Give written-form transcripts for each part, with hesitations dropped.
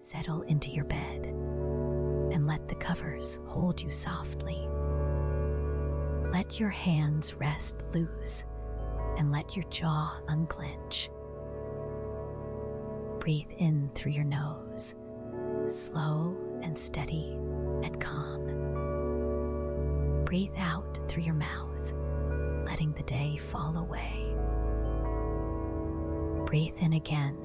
Settle into your bed and let the covers hold you softly. Let your hands rest loose and let your jaw unclench. Breathe in through your nose, slow and steady and calm. Breathe out through your mouth, letting the day fall away. Breathe in again,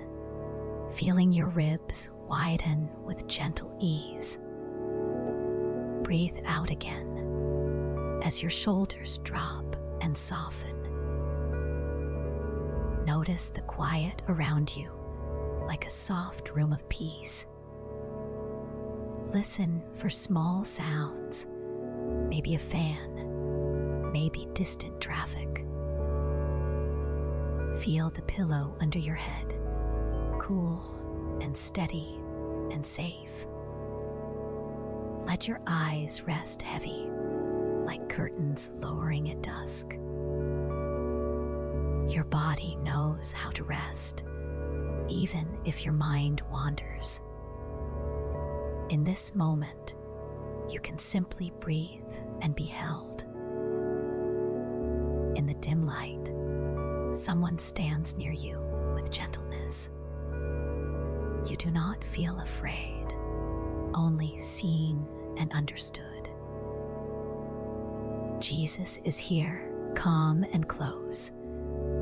feeling your ribs widen with gentle ease. Breathe out again as your shoulders drop and soften. Notice the quiet around you, like a soft room of peace. Listen for small sounds, maybe a fan, maybe distant traffic. Feel the pillow under your head, cool and steady and safe. Let your eyes rest heavy, like curtains lowering at dusk. Your body knows how to rest, even if your mind wanders. In this moment, you can simply breathe and be held. In the dim light, someone stands near you with gentleness. You do not feel afraid, only seen and understood. Jesus is here, calm and close,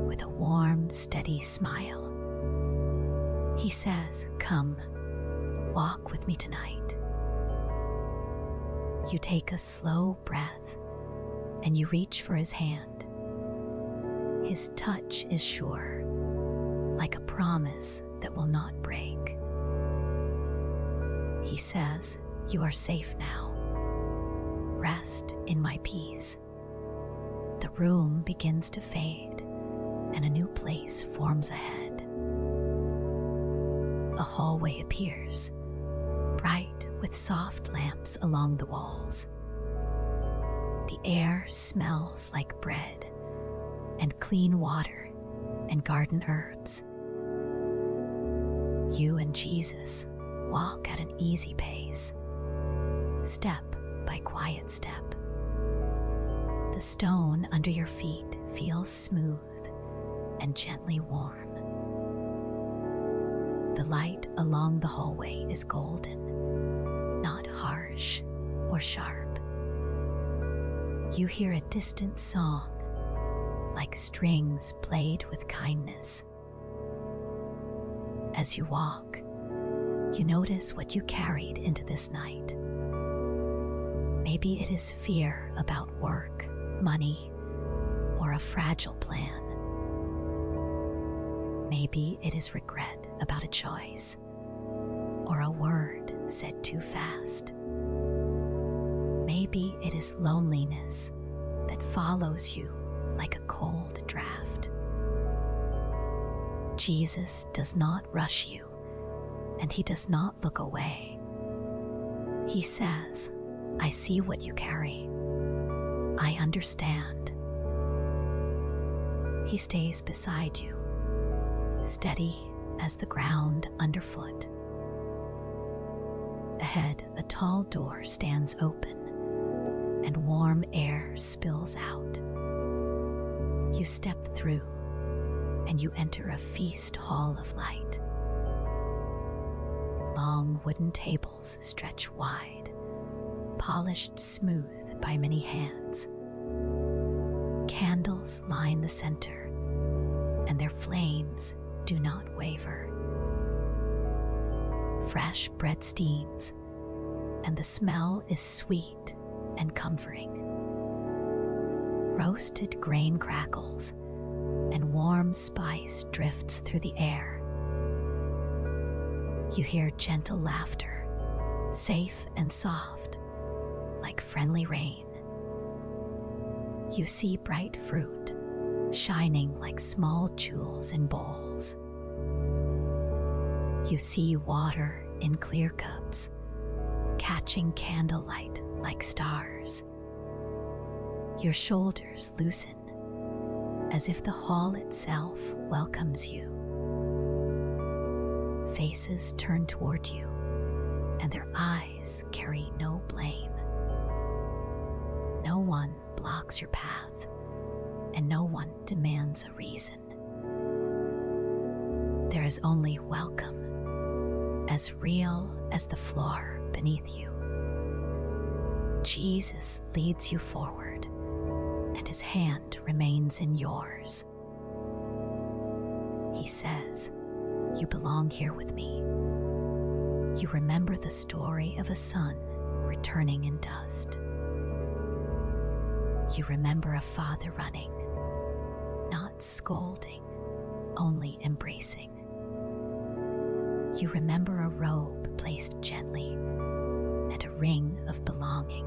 with a warm, steady smile. He says, "Come, walk with me tonight." You take a slow breath and you reach for his hand. His touch is sure, like a promise that will not break. He says, "You are safe now. Rest in my peace." The room begins to fade and a new place forms ahead. A hallway appears, bright with soft lamps along the walls. The air smells like bread and clean water and garden herbs. You and Jesus walk at an easy pace, step by quiet step. The stone under your feet feels smooth and gently warm. The light along the hallway is golden, not harsh or sharp. You hear a distant song, like strings played with kindness. As you walk, you notice what you carried into this night. Maybe it is fear about work, money, or a fragile plan. Maybe it is regret about a choice or a word said too fast. Maybe it is loneliness that follows you like a cold draft. Jesus does not rush you, and he does not look away. He says, "I see what you carry. I understand." He stays beside you, steady as the ground underfoot. Ahead, a tall door stands open, and warm air spills out. You step through, and you enter a feast hall of light. Long wooden tables stretch wide, polished smooth by many hands. Candles line the center, and their flames do not waver. Fresh bread steams, and the smell is sweet and comforting. Roasted grain crackles, and warm spice drifts through the air. You hear gentle laughter, safe and soft, like friendly rain. You see bright fruit, shining like small jewels in bowls. You see water in clear cups, catching candlelight like stars. Your shoulders loosen, as if the hall itself welcomes you. Faces turn toward you, and their eyes carry no blame. No one blocks your path, and no one demands a reason. There is only welcome, as real as the floor beneath you. Jesus leads you forward, and his hand remains in yours. He says, "You belong here with me." You remember the story of a son returning in dust. You remember a father running, not scolding, only embracing. You remember a robe placed gently and a ring of belonging.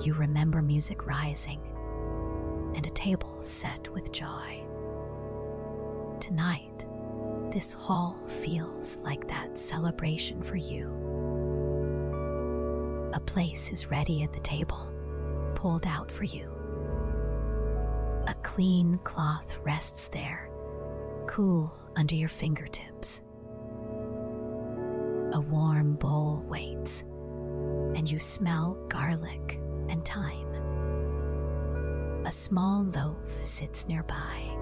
You remember music rising and a table set with joy. Tonight, this hall feels like that celebration for you. A place is ready at the table, pulled out for you. A clean cloth rests there, cool under your fingertips. A warm bowl waits, and you smell garlic and thyme. A small loaf sits nearby,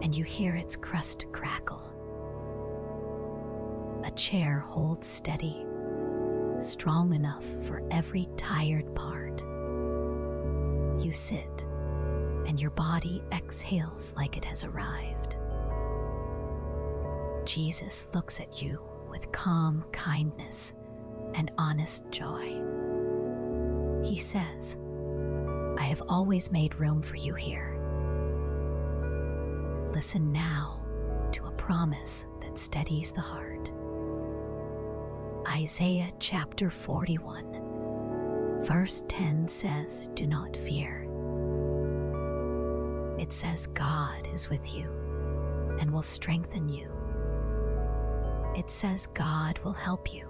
and you hear its crust crackle. A chair holds steady, strong enough for every tired part. You sit, and your body exhales like it has arrived. Jesus looks at you with calm kindness and honest joy. He says, "I have always made room for you here." Listen now to a promise that steadies the heart. Isaiah chapter 41, verse 10 says, "Do not fear." It says God is with you and will strengthen you. It says God will help you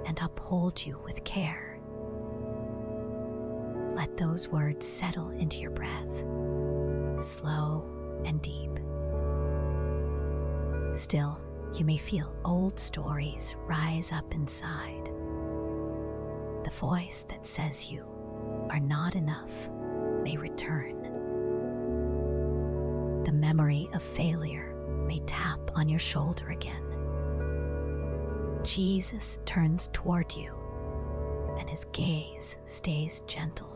and uphold you with care. Let those words settle into your breath, slow and deep. Still, you may feel old stories rise up inside. The voice that says you are not enough may return. The memory of failure may tap on your shoulder again. Jesus turns toward you, and his gaze stays gentle.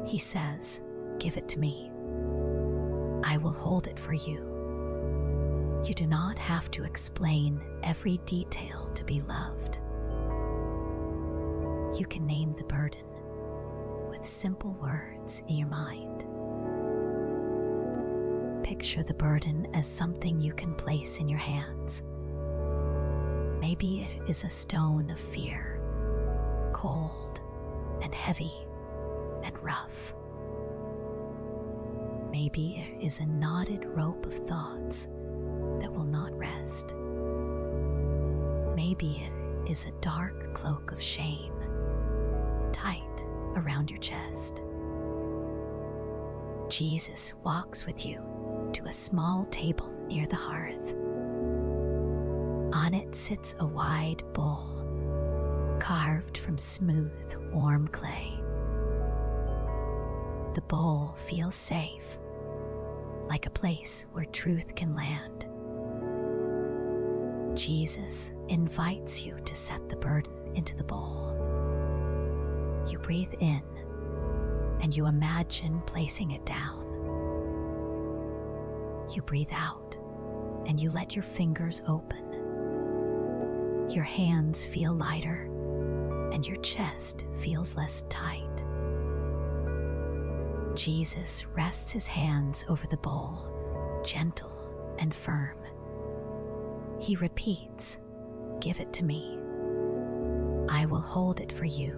He says, "Give it to me. I will hold it for you." You do not have to explain every detail to be loved. You can name the burden with simple words in your mind. Picture the burden as something you can place in your hands. Maybe it is a stone of fear, cold and heavy and rough. Maybe it is a knotted rope of thoughts that will not rest. Maybe it is a dark cloak of shame, tight around your chest. Jesus walks with you to a small table near the hearth. On it sits a wide bowl, carved from smooth, warm clay. The bowl feels safe, like a place where truth can land. Jesus invites you to set the burden into the bowl. You breathe in, and you imagine placing it down. You breathe out, and you let your fingers open. Your hands feel lighter, and your chest feels less tight. Jesus rests his hands over the bowl, gentle and firm. He repeats, "Give it to me. I will hold it for you."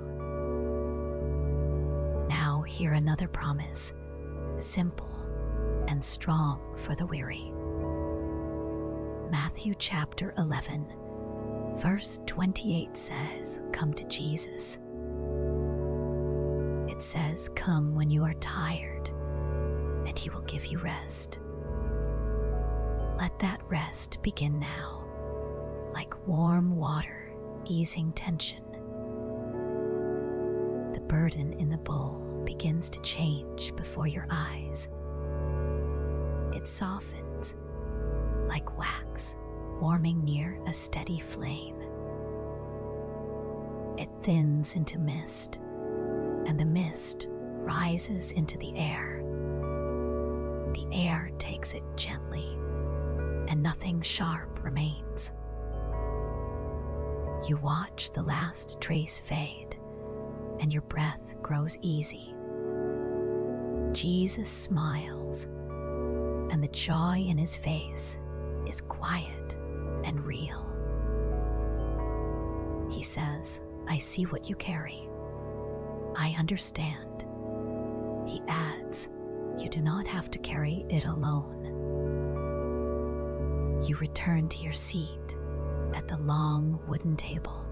Now hear another promise, simple and strong for the weary. Matthew chapter 11, verse 28 says, "Come to Jesus." It says, "Come when you are tired, and he will give you rest." Let that rest begin now. warm water easing tension. The burden in the bowl begins to change before your eyes. It softens like wax warming near a steady flame. It thins into mist, and the mist rises into the air. The air takes it gently, and nothing sharp remains. You watch the last trace fade, and your breath grows easy. Jesus smiles, and the joy in his face is quiet and real. He says, "I see what you carry. I understand." He adds, "You do not have to carry it alone." You return to your seat at the long wooden table.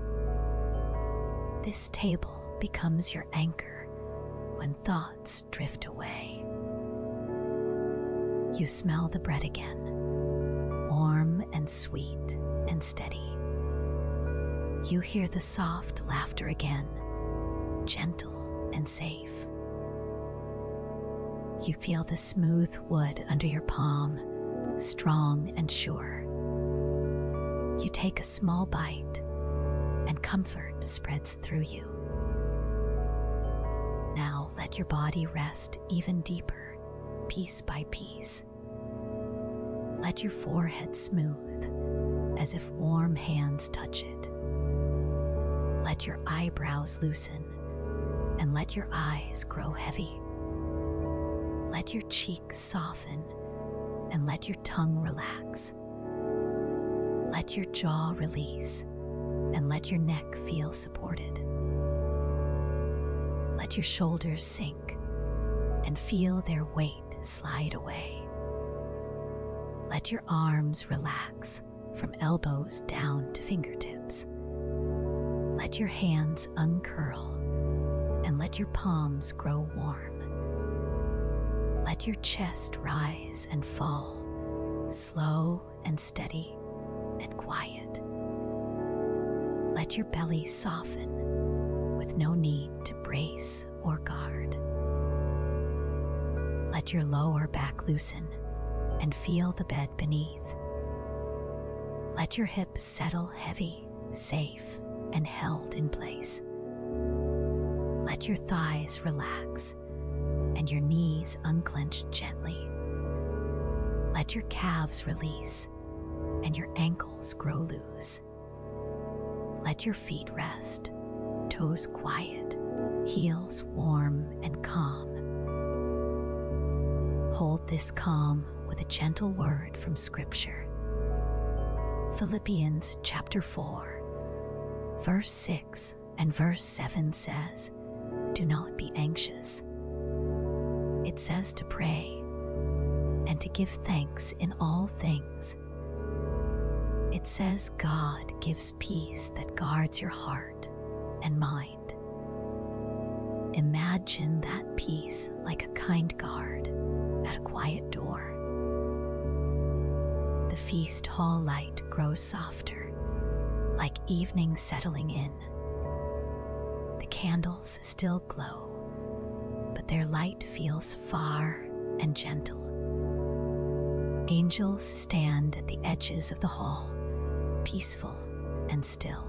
This table becomes your anchor when thoughts drift away. You smell the bread again, warm and sweet and steady. You hear the soft laughter again, gentle and safe. You feel the smooth wood under your palm, strong and sure. You take a small bite, and comfort spreads through you. Now let your body rest even deeper, piece by piece. Let your forehead smooth, as if warm hands touch it. Let your eyebrows loosen, and let your eyes grow heavy. Let your cheeks soften, and let your tongue relax. Let your jaw release, and let your neck feel supported. Let your shoulders sink, and feel their weight slide away. Let your arms relax from elbows down to fingertips. Let your hands uncurl, and let your palms grow warm. Let your chest rise and fall, slow and steady and quiet. Let your belly soften with no need to brace or guard. Let your lower back loosen and feel the bed beneath. Let your hips settle heavy, safe, and held in place. Let your thighs relax and your knees unclench gently. Let your calves release and your ankles grow loose. Let your feet rest, toes quiet, heels warm and calm. Hold this calm with a gentle word from Scripture. Philippians chapter 4, verse 6 and verse 7 says, "Do not be anxious." It says to pray and to give thanks in all things. It says God gives peace that guards your heart and mind. Imagine that peace like a kind guard at a quiet door. The feast hall light grows softer, like evening settling in. The candles still glow, but their light feels far and gentle. Angels stand at the edges of the hall, peaceful and still.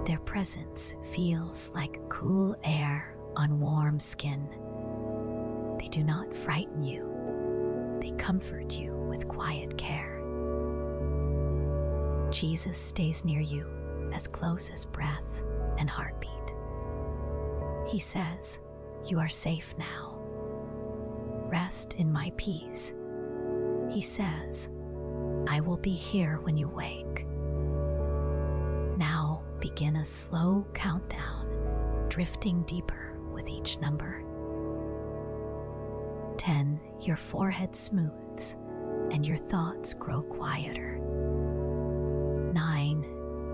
Their presence feels like cool air on warm skin. They do not frighten you. They comfort you with quiet care. Jesus stays near you, as close as breath and heartbeat. He says, "You are safe now. Rest in my peace." He says, "I will be here when you wake." Now begin a slow countdown, drifting deeper with each number. 10, your forehead smooths and your thoughts grow quieter. 9,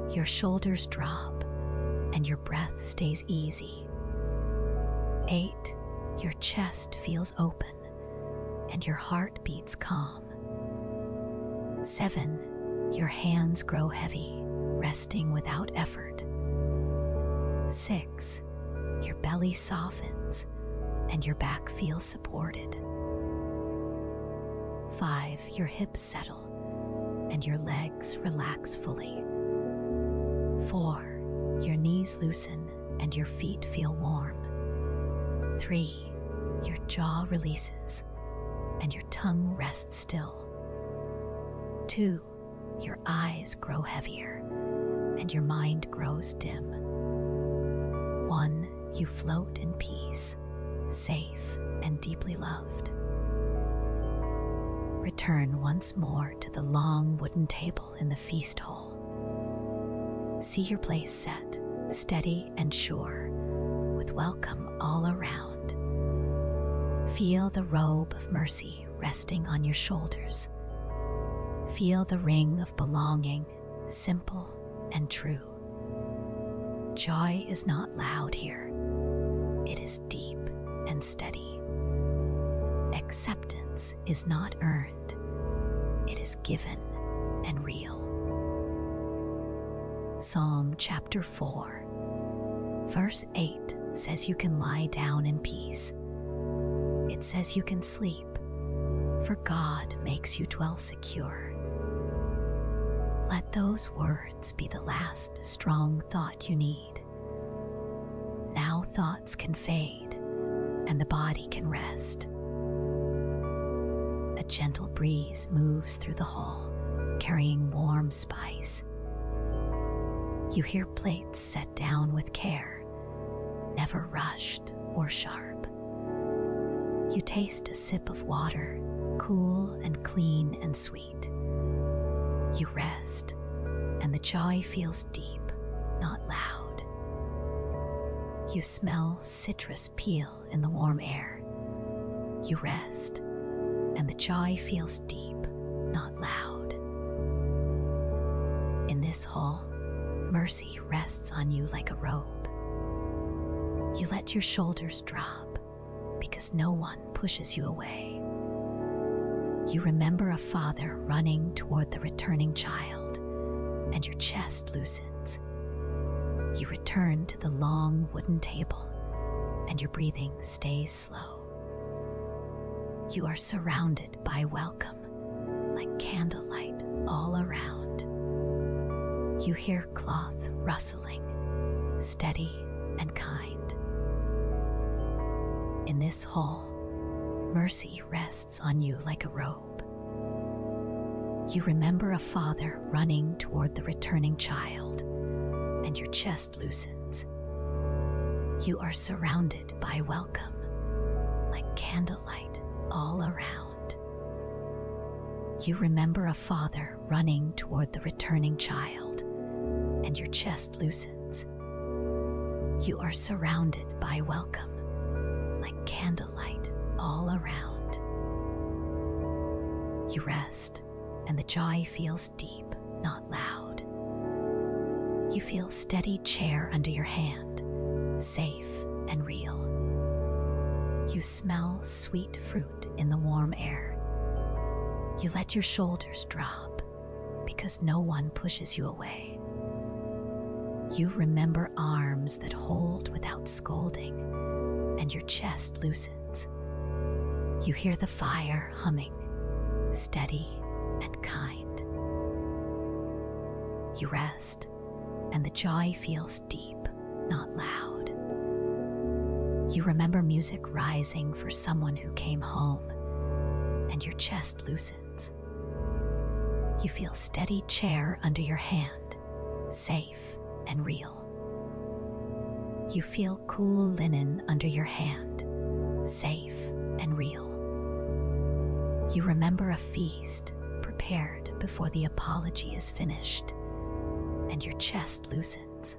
your shoulders drop and your breath stays easy. 8, your chest feels open and your heart beats calm. 7, Your hands grow heavy, resting without effort. 6. Your belly softens and your back feels supported. 5. Your hips settle and your legs relax fully. 4. Your knees loosen and your feet feel warm. 3. Your jaw releases and your tongue rests still. 2. Your eyes grow heavier and your mind grows dim. 1. You float in peace, safe and deeply loved. Return once more to the long wooden table in the feast hall. See your place set, steady and sure, with welcome all around. Feel the robe of mercy resting on your shoulders. Feel the ring of belonging, simple and true. Joy is not loud here. It is deep and steady. Acceptance is not earned. It is given and real. Psalm chapter 4, verse 8 says you can lie down in peace. It says you can sleep, for God makes you dwell secure. Let those words be the last strong thought you need. Now thoughts can fade and the body can rest. A gentle breeze moves through the hall, carrying warm spice. You hear plates set down with care, never rushed or sharp. You taste a sip of water, cool and clean and sweet. You rest, and the joy feels deep, not loud. You smell citrus peel in the warm air. You rest, and the joy feels deep, not loud. In this hall, mercy rests on you like a robe. You let your shoulders drop because no one pushes you away. You remember a father running toward the returning child, and your chest loosens. You return to the long wooden table, and your breathing stays slow. You are surrounded by welcome, like candlelight all around. You hear cloth rustling, steady and kind. In this hall, mercy rests on you like a robe. You remember a father running toward the returning child, and your chest loosens. You are surrounded by welcome, like candlelight all around. You remember a father running toward the returning child, and your chest loosens. You are surrounded by welcome, like candlelight all around. You rest, and the joy feels deep, not loud. You feel steady chair under your hand, safe and real. You smell sweet fruit in the warm air. You let your shoulders drop because no one pushes you away. You remember arms that hold without scolding, and your chest loosens. You hear the fire humming, steady and kind. You rest, and the joy feels deep, not loud. You remember music rising for someone who came home, and your chest loosens. You feel steady chair under your hand, safe and real. You feel cool linen under your hand, safe and real. You remember a feast prepared before the apology is finished, and your chest loosens.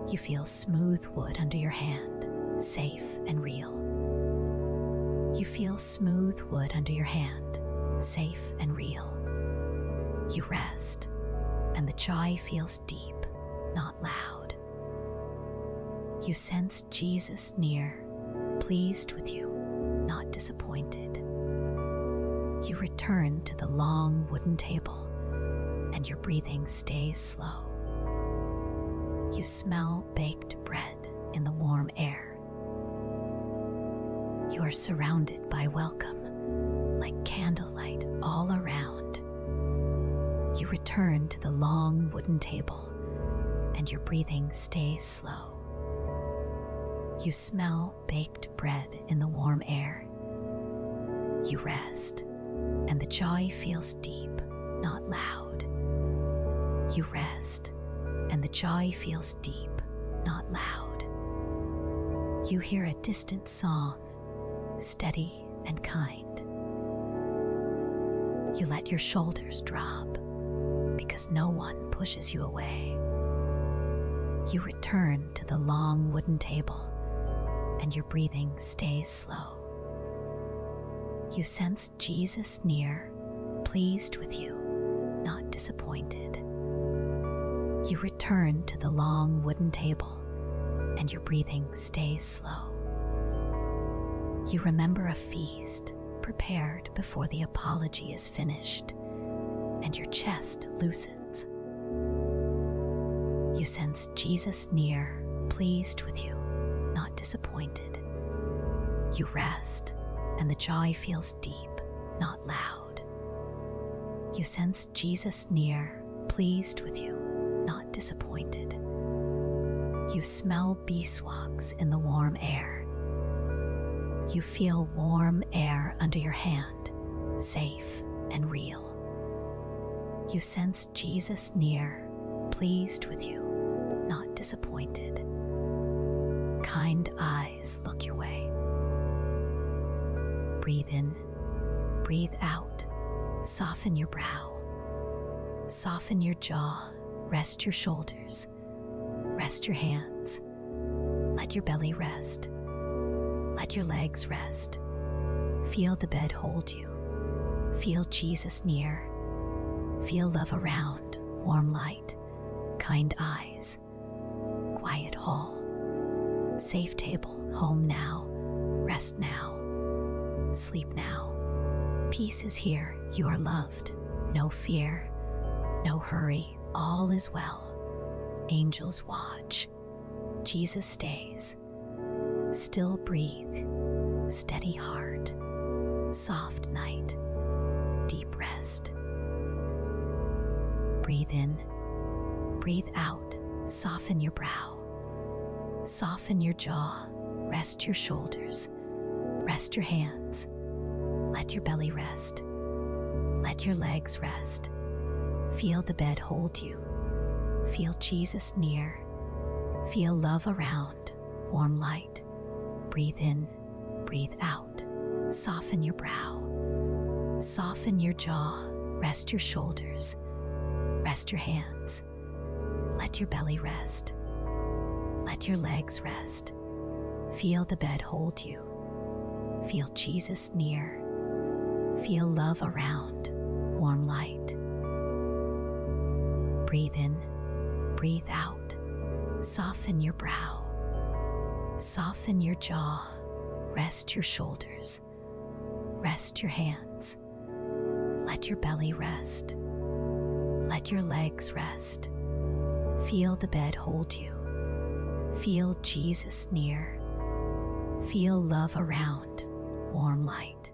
You feel smooth wood under your hand, safe and real. You feel smooth wood under your hand, safe and real. You rest, and the joy feels deep, not loud. You sense Jesus near, pleased with you, not disappointed. You return to the long wooden table, and your breathing stays slow. You smell baked bread in the warm air. You are surrounded by welcome, like candlelight all around. You return to the long wooden table, and your breathing stays slow. You smell baked bread in the warm air. You rest, and the joy feels deep, not loud. You rest, and the joy feels deep, not loud. You hear a distant song, steady and kind. You let your shoulders drop, because no one pushes you away. You return to the long wooden table, and your breathing stays slow. You sense Jesus near, pleased with you, not disappointed. You return to the long wooden table, and your breathing stays slow. You remember a feast prepared before the apology is finished, and your chest loosens. You sense Jesus near, pleased with you, not disappointed. You rest, and the joy feels deep, not loud. You sense Jesus near, pleased with you, not disappointed. You smell beeswax in the warm air. You feel warm air under your hand, safe and real. You sense Jesus near, pleased with you, not disappointed. Kind eyes look your way. Breathe in, breathe out, soften your brow. Soften your jaw, rest your shoulders, rest your hands. Let your belly rest. Let your legs rest. Feel the bed hold you. Feel Jesus near. Feel love around, warm light, kind eyes, quiet hall, safe table, home now, rest now, sleep now. Peace is here, you are loved, no fear, no hurry, all is well. Angels watch, Jesus stays. Still breathe, steady heart, soft night, deep rest. Breathe in, breathe out, soften your brow. Soften your jaw, rest your shoulders, rest your hands. Let your belly rest. Let your legs rest. Feel the bed hold you. Feel Jesus near. Feel love around, warm light. Breathe in, breathe out. Soften your brow. Soften your jaw, rest your shoulders. Rest your hands. Let your belly rest. Let your legs rest. Feel the bed hold you. Feel Jesus near. Feel love around, warm light. Breathe in, breathe out. Soften your brow. Soften your jaw. Rest your shoulders. Rest your hands. Let your belly rest. Let your legs rest. Feel the bed hold you. Feel Jesus near. Feel love around, warm light.